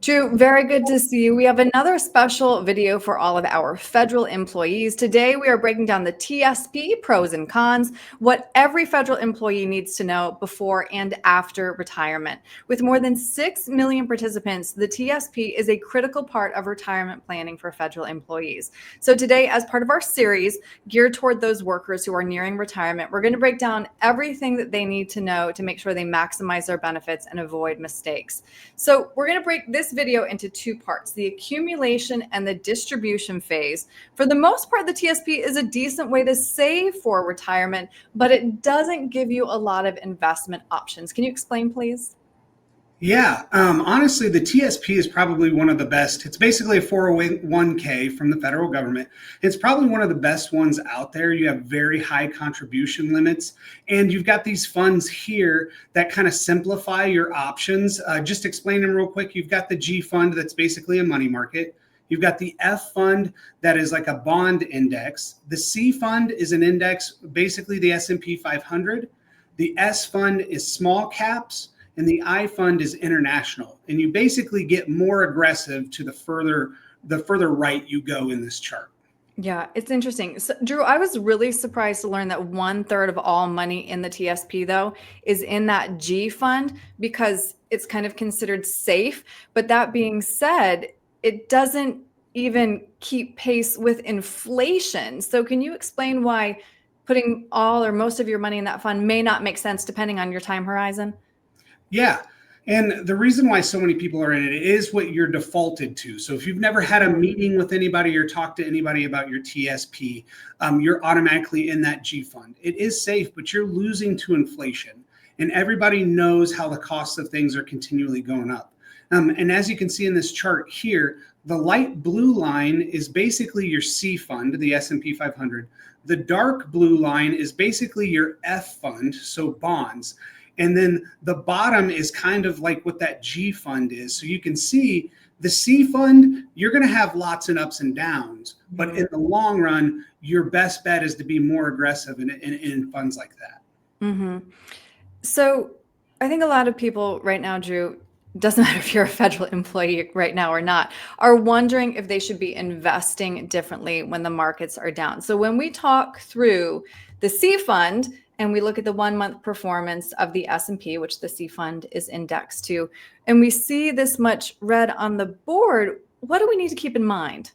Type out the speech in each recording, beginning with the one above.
Drew, very good to see you. We have another special video for all of our federal employees. Today, we are breaking down the TSP pros and cons, what every federal employee needs to know before and after retirement. With more than 6 million participants, the TSP is a critical part of retirement planning for federal employees. So today, as part of our series geared toward those workers who are nearing retirement, we're going to break down everything that they need to know to make sure they maximize their benefits and avoid mistakes. So we're going to break this video into two parts, the accumulation and the distribution phase. For the most part, the TSP is a decent way to save for retirement, but it doesn't give you a lot of investment options. Can you explain, please? Yeah, honestly, the TSP is probably one of the best. It's basically a 401k from the federal government. It's probably one of the best ones out there. You have very high contribution limits, and you've got these funds here that kind of simplify your options. Just explain them real quick. You've got the G fund that's basically a money market. You've got the F fund that is like a bond index. The C fund is an index, basically the S&P 500. The S fund is small caps. And the I fund is international. And you basically get more aggressive to the further right you go in this chart. Yeah, it's interesting. So, Drew, I was really surprised to learn that 1/3 of all money in the TSP, though, is in that G fund because it's kind of considered safe. But that being said, it doesn't even keep pace with inflation. So can you explain why putting all or most of your money in that fund may not make sense depending on your time horizon? Yeah. And the reason why so many people are in it is what you're defaulted to. So if you've never had a meeting with anybody or talked to anybody about your TSP, you're automatically in that G fund. It is safe, but you're losing to inflation. And everybody knows how the costs of things are continually going up. And as you can see in this chart here, the light blue line is basically your C fund, the S&P 500. The dark blue line is basically your F fund, so bonds. And then the bottom is kind of like what that G fund is. So you can see the C fund, you're going to have lots of ups and downs. But in the long run, your best bet is to be more aggressive in funds like that. Mm-hmm. So I think a lot of people right now, Drew, doesn't matter if you're a federal employee right now or not, are wondering if they should be investing differently when the markets are down. So when we talk through the C fund, and we look at the 1 month performance of the S&P, which the C fund is indexed to, and we see this much red on the board, what do we need to keep in mind?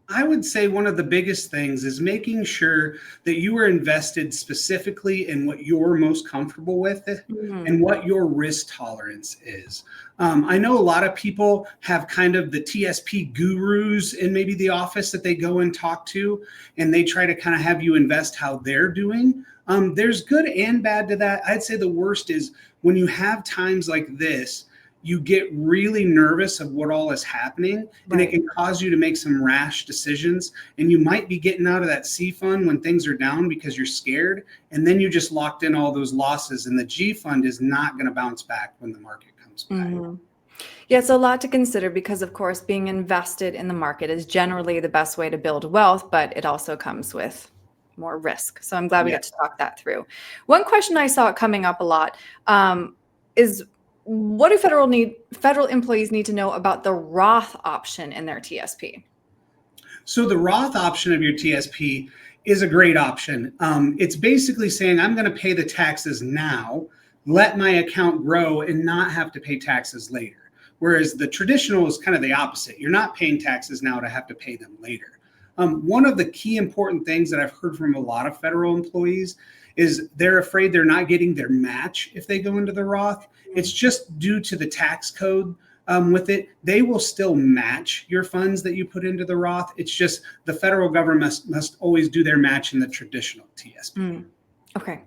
I would say one of the biggest things is making sure that you are invested specifically in what you're most comfortable with and what your risk tolerance is. I know a lot of people have kind of the TSP gurus in maybe the office that they go and talk to, and they try to kind of have you invest how they're doing. There's good and bad to that. I'd say the worst is when you have times like this, you get really nervous of what all is happening, and it can cause you to make some rash decisions. And you might be getting out of that C fund when things are down because you're scared, and then you just locked in all those losses. And the G fund is not going to bounce back when the market comes back. Yeah, it's a lot to consider because, of course, being invested in the market is generally the best way to build wealth, but it also comes with more risk. So I'm glad we got to talk that through. One question I saw coming up a lot is, what do federal employees need to know about the Roth option in their TSP? So the Roth option of your TSP is a great option. It's basically saying, I'm going to pay the taxes now, let my account grow and not have to pay taxes later. Whereas the traditional is kind of the opposite. You're not paying taxes now to have to pay them later. One of the key important things that I've heard from a lot of federal employees is they're afraid they're not getting their match if they go into the Roth. It's just due to the tax code with it. They will still match your funds that you put into the Roth. It's just the federal government must always do their match in the traditional TSP. Okay.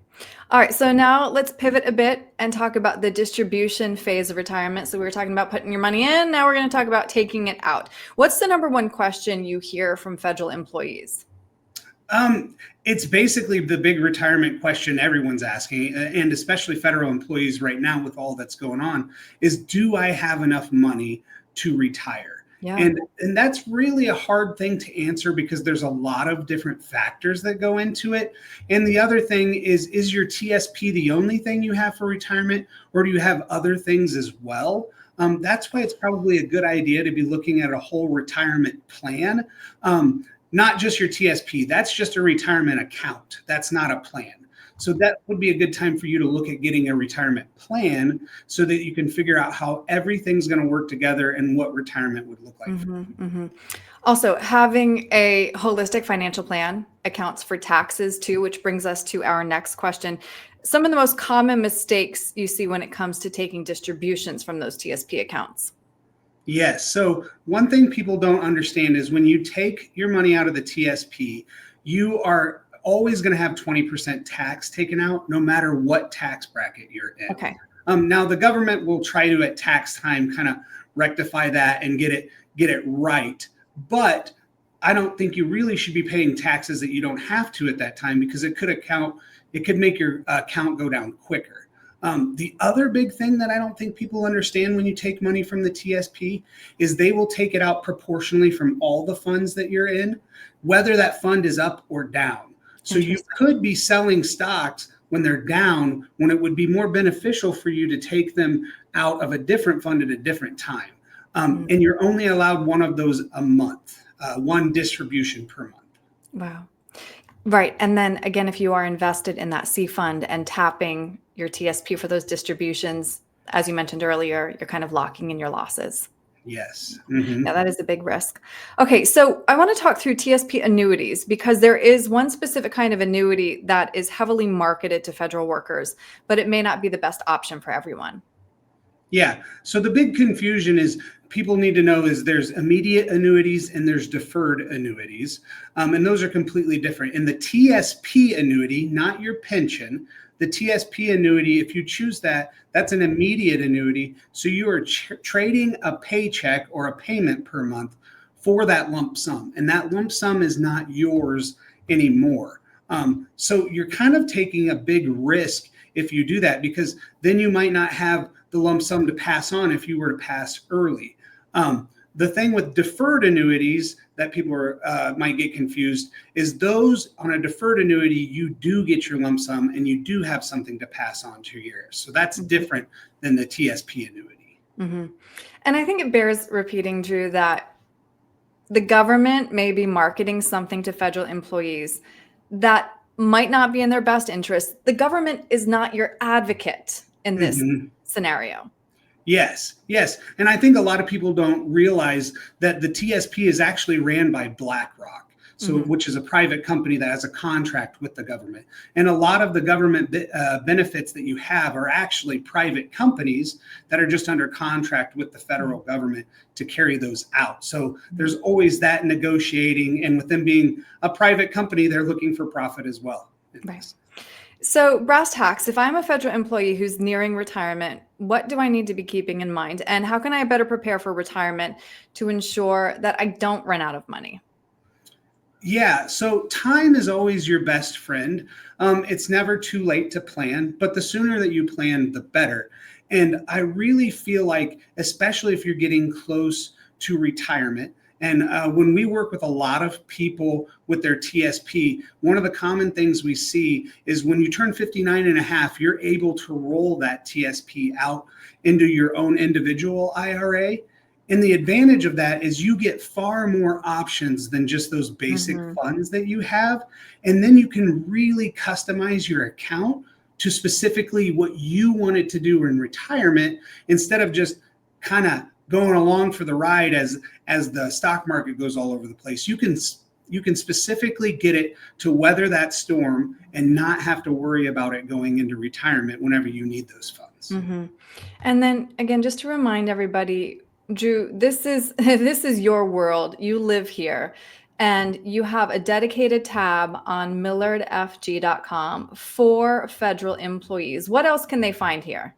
All right. So now let's pivot a bit and talk about the distribution phase of retirement. So we were talking about putting your money in. Now we're going to talk about taking it out. What's the number one question you hear from federal employees? It's basically the big retirement question everyone's asking, and especially federal employees right now with all that's going on, is do I have enough money to retire? Yeah. And that's really a hard thing to answer because there's a lot of different factors that go into it. And the other thing is your TSP the only thing you have for retirement, or do you have other things as well? That's why it's probably a good idea to be looking at a whole retirement plan. Not just your TSP. That's just a retirement account. That's not a plan. So that would be a good time for you to look at getting a retirement plan so that you can figure out how everything's going to work together and what retirement would look like. Also, having a holistic financial plan accounts for taxes too, which brings us to our next question. Some of the most common mistakes you see when it comes to taking distributions from those TSP accounts. Yes. So one thing people don't understand is when you take your money out of the TSP, you are always going to have 20% tax taken out, no matter what tax bracket you're in. Okay. Now the government will try to at tax time kind of rectify that and get it right. But I don't think you really should be paying taxes that you don't have to at that time, because it could make your account go down quicker. The other big thing that I don't think people understand when you take money from the TSP is they will take it out proportionally from all the funds that you're in, whether that fund is up or down. So you could be selling stocks when they're down, when it would be more beneficial for you to take them out of a different fund at a different time. And you're only allowed one of those a month, one distribution per month. Wow. Right. And then again, if you are invested in that C fund and tapping your TSP for those distributions, as you mentioned earlier, you're kind of locking in your losses. Yes. Yeah, that is a big risk. Okay, so I want to talk through TSP annuities, because there is one specific kind of annuity that is heavily marketed to federal workers, but it may not be the best option for everyone. Yeah. So the big confusion is people need to know is there's immediate annuities and there's deferred annuities. And those are completely different. In the TSP annuity, not your pension, the TSP annuity, if you choose that, that's an immediate annuity. So you are trading a paycheck or a payment per month for that lump sum. And that lump sum is not yours anymore. So you're kind of taking a big risk if you do that, because then you might not have the lump sum to pass on if you were to pass early. The thing with deferred annuities that people might get confused is those on a deferred annuity, you do get your lump sum and you do have something to pass on to your heirs. So that's different than the TSP annuity. And I think it bears repeating, Drew, that the government may be marketing something to federal employees that might not be in their best interest. The government is not your advocate in this scenario. Yes. And I think a lot of people don't realize that the TSP is actually ran by BlackRock, which is a private company that has a contract with the government. And a lot of the government benefits that you have are actually private companies that are just under contract with the federal government to carry those out. So there's always that negotiating. And with them being a private company, they're looking for profit as well. Right. So brass tacks, if I'm a federal employee who's nearing retirement, what do I need to be keeping in mind? And how can I better prepare for retirement to ensure that I don't run out of money? Yeah, so time is always your best friend. It's never too late to plan, but the sooner that you plan, the better. And I really feel like, especially if you're getting close to retirement, and when we work with a lot of people with their TSP, one of the common things we see is when you turn 59 and a half, you're able to roll that TSP out into your own individual IRA. And the advantage of that is you get far more options than just those basic funds that you have. And then you can really customize your account to specifically what you want it to do in retirement, instead of just kind of going along for the ride as the stock market goes all over the place. You can specifically get it to weather that storm and not have to worry about it going into retirement whenever you need those funds. And then again, just to remind everybody, Drew, this is your world. You live here, and you have a dedicated tab on millardfg.com for federal employees. What else can they find here?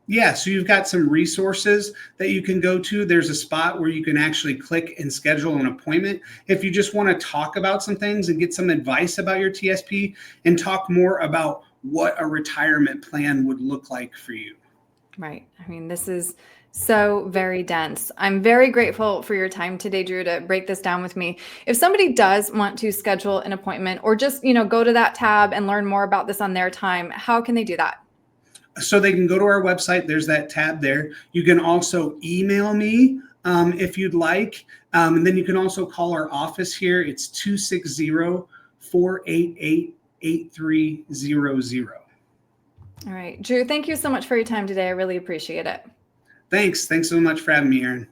Yeah, so you've got some resources that you can go to. There's a spot where you can actually click and schedule an appointment if you just want to talk about some things and get some advice about your TSP and talk more about what a retirement plan would look like for you. Right. I mean, this is so very dense. I'm very grateful for your time today, Drew, to break this down with me. If somebody does want to schedule an appointment or just, go to that tab and learn more about this on their time, how can they do that? So they can go to our website. There's that tab there. You can also email me if you'd like. And then you can also call our office here. It's 260-488-8300. All right, Drew, thank you so much for your time today. I really appreciate it. Thanks so much for having me, Erin.